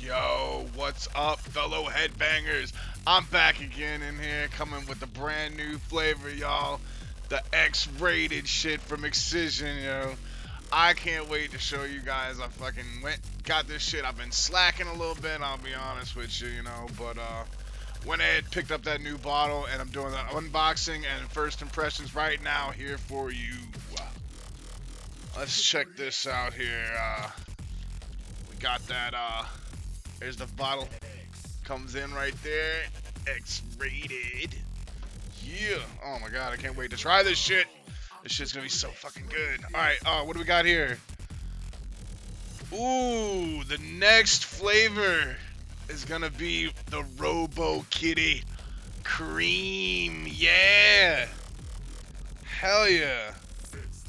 Yo, what's up, fellow headbangers? I'm back again in here, coming with a brand new flavor, y'all. The X-rated shit from Excision, yo. I can't wait to show you guys. I fucking got this shit. I've been slacking a little bit, I'll be honest with you, but went ahead, picked up that new bottle, and I'm doing the unboxing and first impressions right now here for you. Let's check this out here. We got that, there's the bottle. Comes in right there. X-rated. Yeah. Oh my god, I can't wait to try this shit. This shit's gonna be so fucking good. Alright, what do we got here? Ooh, the next flavor is gonna be the Robo Kitty Cream. Yeah. Hell yeah.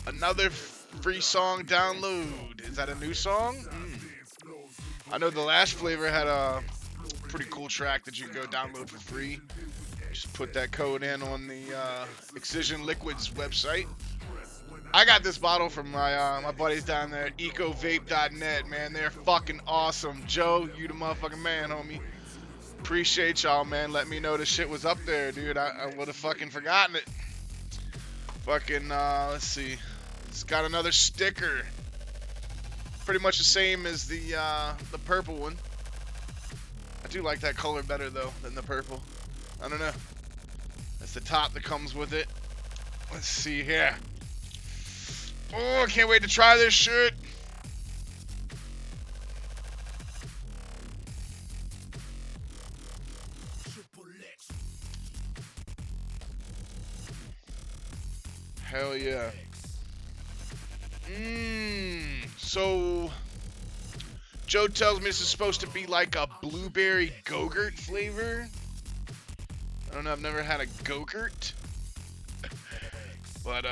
Another free song download. Is that a new song? I know the last flavor had a pretty cool track that you can go download for free. Just put that code in on the Excision Liquids website. I got this bottle from my buddies down there at ecovape.net, man. They're fucking awesome. Joe, you the motherfucking man, homie. Appreciate y'all, man. Let me know this shit was up there, dude. I would have fucking forgotten it. Fucking, let's see. It's got another sticker. Pretty much the same as the purple one. I do like that color better though than the purple. I don't know. That's the top that comes with it. Let's see here. Oh, I can't wait to try this shit. Hell yeah. So Joe tells me this is supposed to be like a Blueberry Gogurt flavor. I don't know, I've never had a Gogurt. But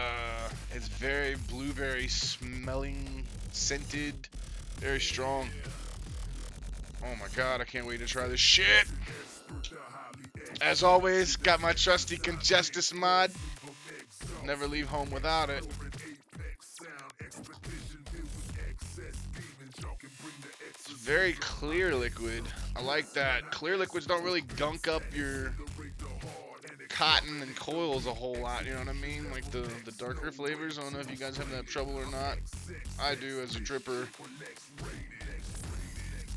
it's very blueberry smelling, scented, very strong. Oh my god, I can't wait to try this shit. As always, got my trusty Congestus mod. Never leave home without it. It's very clear liquid. I like that. Clear liquids don't really gunk up your cotton and coils a whole lot, you know what I mean? Like the darker flavors. I don't know if you guys have that trouble or not. I do as a dripper.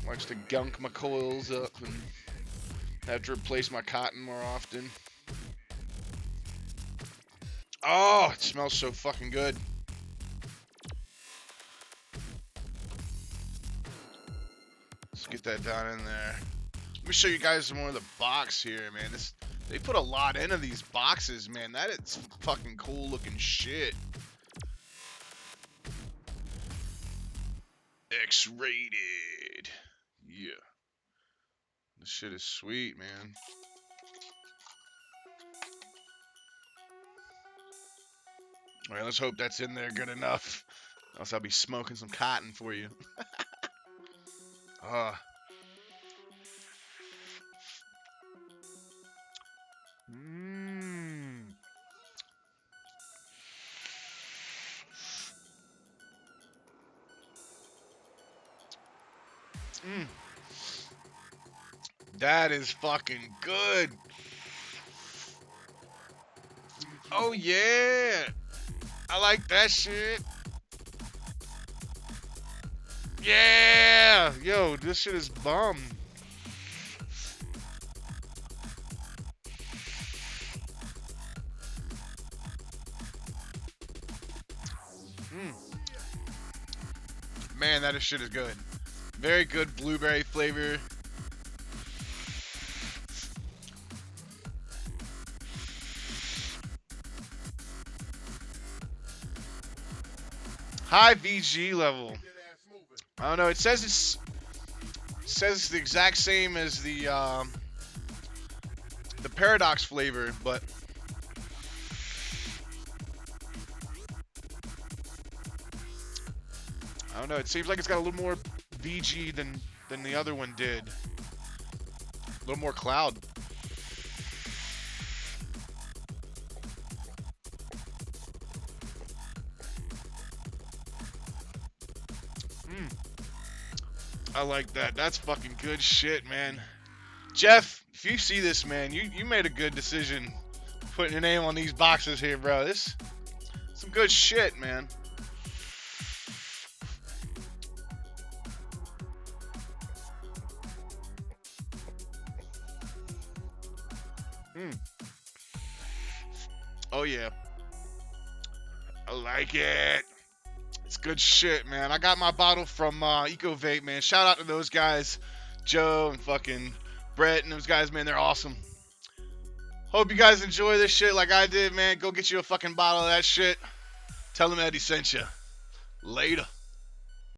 Likes to gunk my coils up and have to replace my cotton more often. Oh, it smells so fucking good. Let's get that down in there. Let me show you guys some more of the box here, man. They put a lot into these boxes, man. That is fucking cool looking shit. X-rated. Yeah. This shit is sweet, man. Alright, let's hope that's in there good enough. Else I'll be smoking some cotton for you. That is fucking good. Oh yeah. I like that shit. Yeah. Yo, this shit is bomb. Man, that shit is good. Very good blueberry flavor. High VG level. I don't know. It says it's the exact same as the Paradox flavor, but I don't know. It seems like it's got a little more VG than the other one did. A little more cloud. I like that. That's fucking good shit, man. Jeff, if you see this, man, you made a good decision putting your name on these boxes here, bro. This some good shit, man. Oh yeah, I like it. It's good shit, man. I got my bottle from Eco Vape, man. Shout out to those guys, Joe and fucking Brett and those guys, man. They're awesome. Hope you guys enjoy this shit like I did, man. Go get you a fucking bottle of that shit. Tell them Eddie sent you. Later.